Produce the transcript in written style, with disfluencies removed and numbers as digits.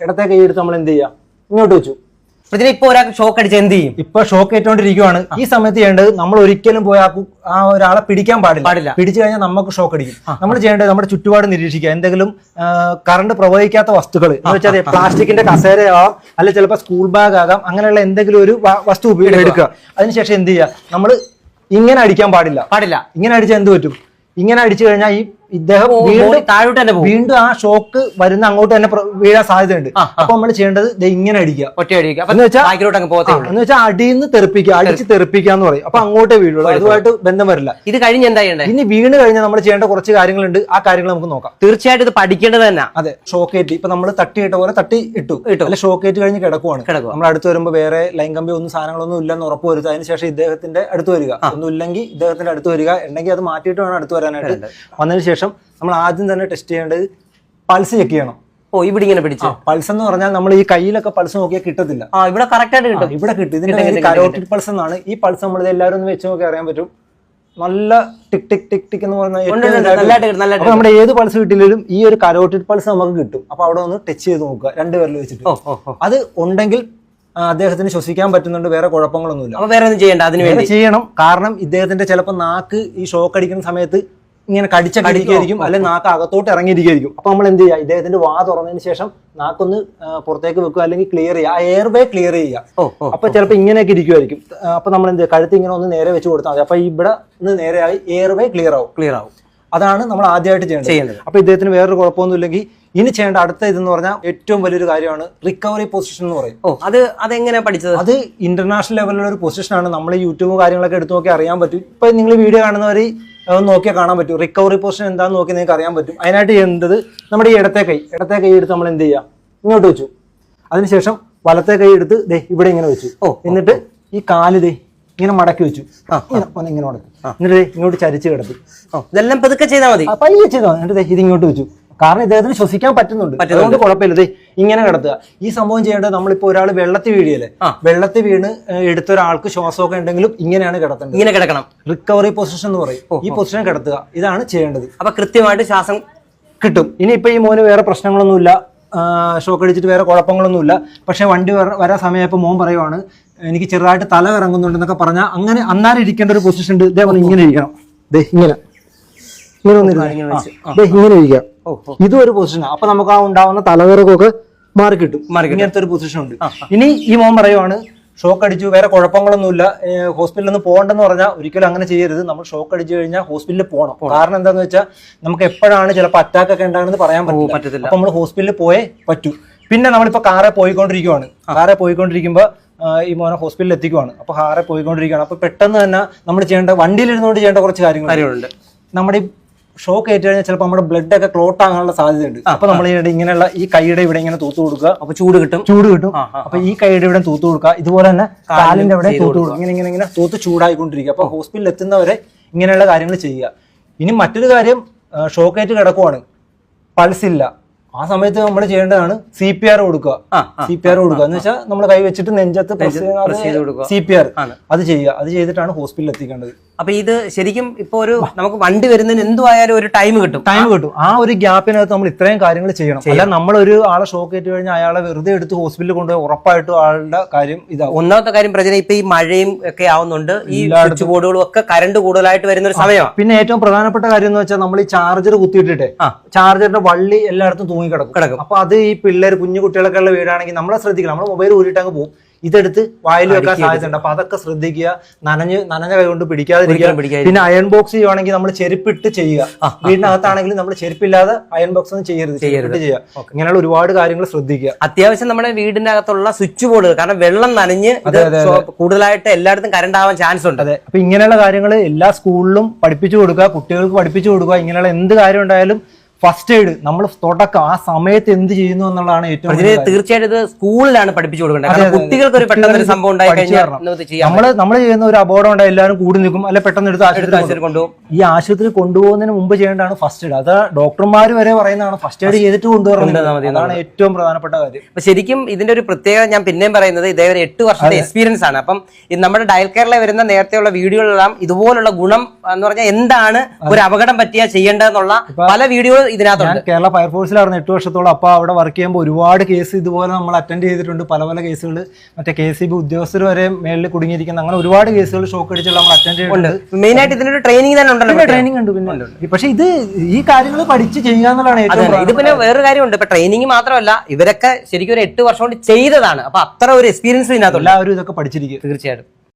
ഇടത്തെ കൈ എടുത്ത് നമ്മൾ എന്ത് ചെയ്യുക, ഇങ്ങോട്ട് വെച്ചു. ഇപ്പൊ ഒരാൾക്ക് ഷോക്ക് അടിച്ച് എന്ത് ചെയ്യും? ഇപ്പൊ ഷോക്ക് ഏറ്റുകൊണ്ടിരിക്കുവാണ്. ഈ സമയത്ത് ചെയ്യേണ്ടത് നമ്മൾ ഒരിക്കലും പോയി ആ ഒരാളെ പിടിക്കാൻ പാടില്ല. പിടിച്ചു കഴിഞ്ഞാൽ നമുക്ക് ഷോക്ക് അടിക്കും. നമ്മൾ ചെയ്യേണ്ടത് നമ്മുടെ ചുറ്റുപാട് നിരീക്ഷിക്കുക. എന്തെങ്കിലും കറണ്ട് പ്രവഹിക്കാത്ത വസ്തുക്കൾ എന്ന് വെച്ചാൽ പ്ലാസ്റ്റിക്കിന്റെ കസേരയാവാം, അല്ലെങ്കിൽ ചിലപ്പോൾ സ്കൂൾ ബാഗ് ആകാം, അങ്ങനെയുള്ള എന്തെങ്കിലും ഒരു വസ്തു എടുക്കുക. അതിനുശേഷം എന്ത് ചെയ്യുക, നമ്മൾ ഇങ്ങനെ അടിക്കാൻ പാടില്ല. ഇങ്ങനെ അടിച്ചാൽ എന്ത് പറ്റും? ഇങ്ങനെ അടിച്ചു കഴിഞ്ഞാൽ ഇദ്ദേഹം വീണ്ടും ആ ഷോക്ക് വരുന്ന അങ്ങോട്ട് തന്നെ വീഴാൻ സാധ്യതയുണ്ട്. അപ്പൊ നമ്മൾ ചെയ്യേണ്ടത് ഇങ്ങനെ അടിക്കുക എന്ന് വെച്ചാൽ അടിയിൽ നിന്ന് തെറിപ്പിക്കുക, അടിച്ച് തെറിപ്പിക്കുക എന്ന് പറയും. അപ്പൊ അങ്ങോട്ടേ വീഴുള്ളൂ, അതുമായിട്ട് ബന്ധം വരില്ല. ഇത് കഴിഞ്ഞ് എന്താ ചെയ്യേണ്ടത്? ഇനി വീണ് കഴിഞ്ഞാൽ നമ്മൾ ചെയ്യേണ്ട കുറച്ച് കാര്യങ്ങളുണ്ട്. ആ കാര്യങ്ങൾ നമുക്ക് നോക്കാം. തീർച്ചയായിട്ടും ഇത് പഠിക്കേണ്ടത് തന്നെ. അതെ, ഷോക്കേറ്റ് ഇപ്പൊ നമ്മൾ തട്ടിയിട്ട പോലെ തട്ടി ഇട്ടു, അല്ലെ ഷോക്കേറ്റ് കഴിഞ്ഞ് കിടക്കുവാണ്. നമ്മൾ അടുത്ത് വരുമ്പോൾ വേറെ ലൈൻ കമ്പി ഒന്നും സാധനങ്ങളൊന്നും ഇല്ലെന്ന് ഉറപ്പ് വരുത്തുക. അതിനുശേഷം ഇദ്ദേഹത്തിന്റെ അടുത്ത് വരിക. ഒന്നും ഇല്ലെങ്കിൽ ഇദ്ദേഹത്തിന്റെ അടുത്ത് വരിക, ഉണ്ടെങ്കിൽ അത് മാറ്റിയിട്ട് വേണം അടുത്ത് വരാനായിട്ട്. വന്നതിന് ശേഷം നമ്മൾ ആദ്യം തന്നെ ടെസ്റ്റ് ചെയ്യേണ്ടത് പൾസ് ചെക്ക് ചെയ്യണം. ഇവിടെ ഇങ്ങനെ പിടിച്ചു. പൾസ് എന്ന് പറഞ്ഞാൽ നമ്മൾ ഈ കയ്യിലൊക്കെ പൾസ് നോക്കിയാൽ കിട്ടത്തില്ല. ഇവിടെ കറക്റ്റ് ആയിട്ട് കിട്ടും. ഇവിടെ കിട്ടും. ഇതിന്റെ കരോട്ടിഡ് പൾസ് എന്നാണ്. ഈ പൾസ് നമ്മൾ എല്ലാവരും ഒന്ന് വെച്ച് നോക്കി അറിയാൻ പറ്റും. നല്ല ടിക് ടിക് ടിക് ടിക് എന്ന് പറഞ്ഞാൽ അപ്പൊ നമ്മുടെ ഏത് പൾസ് കിട്ടിയാലും ഈ ഒരു കരോട്ടിഡ് പൾസ് നമുക്ക് കിട്ടും. അപ്പൊ അവിടെ ഒന്ന് ടച്ച് ചെയ്ത് നോക്കുക, രണ്ടുപേരിൽ വെച്ചിട്ട്. അത് ഉണ്ടെങ്കിൽ അദ്ദേഹത്തിന് ശ്വസിക്കാൻ പറ്റുന്നുണ്ട്, വേറെ കുഴപ്പങ്ങളൊന്നുമില്ല. അപ്പൊ വേറെ ഒന്നും ചെയ്യണ്ട, അതിന് വേണ്ടി ചെയ്യണം. കാരണം ഇദ്ദേഹത്തിന്റെ ചിലപ്പോൾ നാക്ക് ഈ ഷോക്ക് അടിക്കുന്ന സമയത്ത് ഇങ്ങനെ കടിച്ചിരിക്കും, അല്ലെങ്കിൽ നാക്ക് അകത്തോട്ട് ഇറങ്ങിയിരിക്കും. അപ്പൊ നമ്മൾ എന്ത് ചെയ്യുക, ഇദ്ദേഹത്തിന്റെ വാ തുറന്നതിന് ശേഷം നാക്കൊന്ന് പുറത്തേക്ക് വെക്കുക, അല്ലെങ്കിൽ ക്ലിയർ ചെയ്യുക, ആ എയർവേ ക്ലിയർ ചെയ്യുക. അപ്പൊ ചിലപ്പോൾ ഇങ്ങനെയൊക്കെ ഇരിക്കുമായിരിക്കും. അപ്പൊ നമ്മൾ എന്ത് ചെയ്യുക, കഴുത്ത് ഇങ്ങനെ ഒന്ന് നേരെ വെച്ച് കൊടുത്താൽ മതി. അപ്പൊ ഇവിടെ നിന്ന് നേരെയായി എയർവേ ക്ലിയർ ആവും. അതാണ് നമ്മൾ ആദ്യമായിട്ട് ചെയ്യേണ്ടത്. അപ്പൊ ഇദ്ദേഹത്തിന് വേറൊരു കുഴപ്പമൊന്നും ഇല്ലെങ്കിൽ ഇനി ചെയ്യേണ്ട അടുത്ത ഇതെന്ന് പറഞ്ഞാൽ ഏറ്റവും വലിയൊരു കാര്യമാണ് റിക്കവറി പൊസിഷൻ എന്ന് പറയും. അതെങ്ങനെയാ പഠിച്ചത്? അത് ഇന്റർനാഷണൽ ലെവലിലുള്ള ഒരു പൊസിഷനാണ്. നമ്മൾ യൂട്യൂബ് കാര്യങ്ങളൊക്കെ എടുത്ത് നോക്കി അറിയാൻ പറ്റും. ഇപ്പൊ നിങ്ങൾ വീഡിയോ കാണുന്നവർ നോക്കിയാൽ കാണാൻ പറ്റും. റിക്കവറി പൊസിഷൻ എന്താണെന്ന് നോക്കി നിങ്ങൾക്ക് അറിയാൻ പറ്റും. അതിനായിട്ട് ചെയ്യേണ്ടത് നമ്മുടെ ഈ ഇടത്തെ കൈ എടുത്ത് നമ്മൾ എന്ത് ചെയ്യുക, ഇങ്ങോട്ട് വെച്ചു. അതിനുശേഷം വലത്തെ കൈ എടുത്ത് ഇവിടെ ഇങ്ങനെ വെച്ചു. എന്നിട്ട് ഈ കാല് ഇങ്ങനെ മടക്കി വെച്ചു. ഇങ്ങനെ മടക്കി എന്നിട്ട് ഇങ്ങോട്ട് ചരിച്ച് കിടത്തി. ഇതെല്ലാം പതുക്കെ ചെയ്താൽ മതി, പയ്യെ ചെയ്താൽ മതി. എന്നിട്ട് ഇത് ഇങ്ങോട്ട് വെച്ചു. കാരണം ഇദ്ദേഹത്തിന് ശ്വസിക്കാൻ പറ്റുന്നുണ്ട്, അതുകൊണ്ട് കുഴപ്പമില്ല. ഇങ്ങനെ കിടത്തുക. ഈ സംഭവം ചെയ്യേണ്ടത് നമ്മളിപ്പോ ഒരാൾ വെള്ളത്തിൽ വീഴിയല്ലേ, വെള്ളത്തിൽ വീണ് എടുത്ത ഒരാൾക്ക് ശ്വാസമൊക്കെ ഉണ്ടെങ്കിലും ഇങ്ങനെയാണ് കിടത്തേണ്ടത്. ഇങ്ങനെ കിടക്കണം. റിക്കവറി പൊസിഷൻ എന്ന് പറയും. ഈ പൊസിഷൻ കിടത്തുക. ഇതാണ് ചെയ്യേണ്ടത്. അപ്പൊ കൃത്യമായിട്ട് ശ്വാസം കിട്ടും. ഇനി ഇപ്പൊ ഈ മോന് വേറെ പ്രശ്നങ്ങളൊന്നുമില്ല, ഷോക്ക് അടിച്ചിട്ട് വേറെ കുഴപ്പങ്ങളൊന്നുമില്ല. പക്ഷെ വണ്ടി വരാൻ സമയമായപ്പോൾ മോൻ പറയുവാണ് എനിക്ക് ചെറുതായിട്ട് തല ഇറങ്ങുന്നുണ്ടെന്നൊക്കെ പറഞ്ഞാൽ അങ്ങനെ അന്നേരം ഇരിക്കേണ്ട ഒരു പൊസിഷൻ ഉണ്ട്. ഇതേപോലെ ഇങ്ങനെ ഇരിക്കണം. ഇങ്ങനെ ഇരിക്കാം. ഇതും ഒരു പൊസിഷനാണ്. അപ്പൊ നമുക്ക് ആ ഉണ്ടാവുന്ന തലവേറൊക്കെ മാറി കിട്ടും. ഇങ്ങനത്തെ ഒരു പൊസിഷൻ ഉണ്ട്. ഇനി ഈ മോൻ പറയുവാണ് ഷോക്ക് അടിച്ചു, വേറെ കുഴപ്പങ്ങളൊന്നുമില്ല, ഹോസ്പിറ്റലിൽ നിന്ന് പോകണ്ടെന്ന് പറഞ്ഞാൽ ഒരിക്കലും അങ്ങനെ ചെയ്യരുത്. നമ്മൾ ഷോക്ക് അടിച്ചു കഴിഞ്ഞാൽ ഹോസ്പിറ്റലിൽ പോകണം. കാരണം എന്താണെന്ന് വെച്ചാൽ നമുക്ക് എപ്പോഴാണ് ചിലപ്പോൾ അറ്റാക്ക് ഒക്കെ ഉണ്ടാകുന്നത് പറയാൻ പറ്റില്ല. അപ്പൊ നമ്മൾ ഹോസ്പിറ്റലിൽ പോയേ പറ്റൂ. പിന്നെ നമ്മളിപ്പോ കാറെ പോയിക്കൊണ്ടിരിക്കുവാണ്. കാറെ പോയിക്കൊണ്ടിരിക്കുമ്പോൾ ഈ മോനെ ഹോസ്പിറ്റലിൽ എത്തിക്കുവാണ്. അപ്പൊ കാറെ പോയിക്കൊണ്ടിരിക്കുകയാണ്. അപ്പൊ പെട്ടെന്ന് തന്നെ നമ്മൾ ചെയ്യേണ്ട, വണ്ടിയിലിരുന്നുകൊണ്ട് ചെയ്യേണ്ട കുറച്ച് കാര്യങ്ങളുണ്ട്. നമ്മുടെ ഈ ഷോക്ക് ഏറ്റു കഴിഞ്ഞാൽ ചിലപ്പോൾ നമ്മുടെ ബ്ലഡ് ഒക്കെ ക്ലോട്ട് ആകാനുള്ള സാധ്യതയുണ്ട്. അപ്പൊ നമ്മൾ ഇങ്ങനെയുള്ള ഈ കൈയുടെ ഇവിടെ ഇങ്ങനെ തൂത്ത് കൊടുക്കുക. അപ്പൊ ചൂട് കിട്ടും. അപ്പൊ ഈ കൈയുടെ ഇവിടെ തൂത്ത് കൊടുക്കുക. ഇതുപോലെ തന്നെ കാലിന്റെ അവിടെ തൂത്ത് കൊടുക്കുക. ഇങ്ങനെ തൂത്ത് ചൂടായിക്കൊണ്ടിരിക്കുക. അപ്പൊ ഹോസ്പിറ്റലിൽ എത്തുന്നവരെ ഇങ്ങനെയുള്ള കാര്യങ്ങൾ ചെയ്യുക. ഇനി മറ്റൊരു കാര്യം, ഷോക്ക് ഏറ്റ് കിടക്കുവാണ്, പൾസ് ഇല്ല. ആ സമയത്ത് നമ്മൾ ചെയ്യേണ്ടതാണ് CPR കൊടുക്കുക. CPR കൊടുക്കുക എന്ന് വെച്ചാൽ നമ്മൾ കൈ വെച്ചിട്ട് നെഞ്ചത്ത് CPR അത് ചെയ്യുക. അത് ചെയ്തിട്ടാണ് ഹോസ്പിറ്റലിൽ എത്തിക്കേണ്ടത്. അപ്പൊ ഇത് ശരിക്കും ഇപ്പൊ ഒരു നമുക്ക് വണ്ടി വരുന്നതിന് എന്തുമായാലും ഒരു ടൈം കിട്ടും. ആ ഒരു ഗ്യാപ്പിനകത്ത് നമ്മൾ ഇത്രയും കാര്യങ്ങൾ ചെയ്യണം. അല്ല നമ്മളൊരു ആളെ ഷോക്ക് ഏറ്റ് കഴിഞ്ഞാൽ അയാളെ വെറുതെ എടുത്ത് ഹോസ്പിറ്റലിൽ കൊണ്ടുപോയി ഉറപ്പായിട്ടും ആളുടെ കാര്യം ഇതാവും. ഒന്നാമത്തെ കാര്യം പ്രചന ഇപ്പൊ ഈ മഴയും ഒക്കെ ആവുന്നുണ്ട്, ഈ സ്വിച്ച് ബോർഡുകളും ഒക്കെ കറണ്ട് കൂടുതലായിട്ട് വരുന്ന ഒരു സമയമാണ്. പിന്നെ ഏറ്റവും പ്രധാനപ്പെട്ട കാര്യം എന്ന് വെച്ചാൽ നമ്മൾ ഈ ചാർജർ കുത്തിയിട്ടിട്ട് ചാർജറിന്റെ വള്ളി എല്ലായിടത്തും തൂങ്ങി കിടക്കും. അപ്പൊ അത് ഈ പിള്ളേർ കുഞ്ഞു കുട്ടികളൊക്കെ ഉള്ള വീടാണെങ്കിൽ നമ്മളെ ശ്രദ്ധിക്കണം. നമ്മൾ മൊബൈൽ ഊരിട്ട് അങ്ങ് പോകും. ഇതെടുത്ത് വായിൽ വെക്കാൻ സാധ്യതയുണ്ട്. അപ്പൊ അതൊക്കെ ശ്രദ്ധിക്കുക. നനഞ്ഞ കൈ കൊണ്ട് പിടിക്കാതിരിക്കുക. പിന്നെ അയൺ ബോക്സ് ചെയ്യുവാണെങ്കിൽ നമ്മൾ ചെരുപ്പിട്ട് ചെയ്യുക. വീടിനകത്താണെങ്കിലും നമ്മൾ ചെരുപ്പില്ലാതെ അയൺ ബോക്സ് ഒന്നും ചെയ്യരുത്, ചെരുപ്പിട്ട് ചെയ്യുക. ഇങ്ങനെയുള്ള ഒരുപാട് കാര്യങ്ങൾ ശ്രദ്ധിക്കുക. അത്യാവശ്യം നമ്മുടെ വീടിന്റെ അകത്തുള്ള സ്വിച്ച് ബോർഡ്, കാരണം വെള്ളം നനഞ്ഞ് കൂടുതലായിട്ട് എല്ലായിടത്തും കറണ്ട് ആവാൻ ചാൻസ് ഉണ്ട്. അതെ, അപ്പൊ ഇങ്ങനെയുള്ള കാര്യങ്ങൾ എല്ലാ സ്കൂളിലും പഠിപ്പിച്ചു കൊടുക്കുക, കുട്ടികൾക്ക് പഠിപ്പിച്ചു കൊടുക്കുക. ഇങ്ങനെയുള്ള എന്ത് കാര്യം ഉണ്ടായാലും ഫസ്റ്റ് എയ്ഡ് നമ്മൾ തുടക്കം ആ സമയത്ത് എന്ത് ചെയ്യുന്നു എന്നുള്ളതാണ് ഏറ്റവും. തീർച്ചയായിട്ടും ഇത് സ്കൂളിലാണ് പഠിപ്പിച്ചു കൊടുക്കേണ്ടത്. കുട്ടികൾക്ക് ഒരു പെട്ടെന്ന് സംഭവം ഉണ്ടായി കഴിഞ്ഞാൽ നമ്മൾ ചെയ്യുന്ന ഒരു അപകടം ഉണ്ടായി എല്ലാവരും കൂടി നിൽക്കും, അല്ലെ പെട്ടെന്ന് എടുത്ത് ആശുപത്രി കൊണ്ടുപോകും. ഈ ആശുപത്രി കൊണ്ടുപോകുന്നതിന് മുമ്പ് ചെയ്യേണ്ടതാണ് ഫസ്റ്റ് എയ്ഡ്. അത് ഡോക്ടർമാർ വരെ പറയുന്നതാണ് ഫസ്റ്റ് എയ്ഡ് ചെയ്തിട്ട് കൊണ്ടുപോകുന്നത്. അതാണ് ഏറ്റവും പ്രധാനപ്പെട്ട കാര്യം. അപ്പൊ ശരിക്കും ഇതിന്റെ ഒരു പ്രത്യേകത ഞാൻ പിന്നെയും പറയുന്നത്, ഇതേവരെ 8 വർഷത്തെ എക്സ്പീരിയൻസ് ആണ്. അപ്പം നമ്മുടെ ഡയൽ കെയറിലെ വരുന്ന നേരത്തെയുള്ള വീഡിയോകളെല്ലാം ഇതുപോലുള്ള ഗുണം എന്ന് പറഞ്ഞാൽ എന്താണ് ഒരു അപകടം പറ്റിയാൽ ചെയ്യേണ്ടതെന്നുള്ള പല വീഡിയോ ഇതിനകത്തുണ്ട്. കേരള ഫയർഫോഴ്സിലായിരുന്നു 8 വർഷത്തോളം. അപ്പൊ അവിടെ വർക്ക് ചെയ്യുമ്പോൾ ഒരുപാട് കേസ് ഇതുപോലെ നമ്മൾ അറ്റൻഡ് ചെയ്തിട്ടുണ്ട്. പല പല കേസുകൾ മറ്റേ KCB ഉദ്യോഗസ്ഥർ വരെ മേളിൽ കുടുങ്ങിയിരിക്കുന്ന അങ്ങനെ ഒരുപാട് കേസുകൾ ഷോക്ക് അടിച്ചുള്ള നമ്മൾ അറ്റൻഡ് ചെയ്തിട്ടുണ്ട്. മെയിൻ ആയിട്ട് ഇതിനൊരു ട്രെയിനിങ് തന്നെ ഉണ്ടല്ലോ. ട്രെയിനിങ് ഉണ്ട് പിന്നെ. പക്ഷെ ഇത് ഈ കാര്യങ്ങൾ പഠിച്ച് ചെയ്യുക എന്നുള്ളതാണ് ഏറ്റവും. ഇത് പിന്നെ വേറൊരു കാര്യമുണ്ട്. ഇപ്പൊ ട്രെയിനിങ് മാത്രമല്ല, ഇവരൊക്കെ ശരിക്കും ഒരു 8 വർഷം കൊണ്ട് ചെയ്തതാണ്. അപ്പൊ അത്ര ഒരു എക്സ്പീരിയൻസ് ഇതിനകത്തുണ്ട്. എല്ലാവരും ഇതൊക്കെ പഠിച്ചിരിക്കും തീർച്ചയായിട്ടും.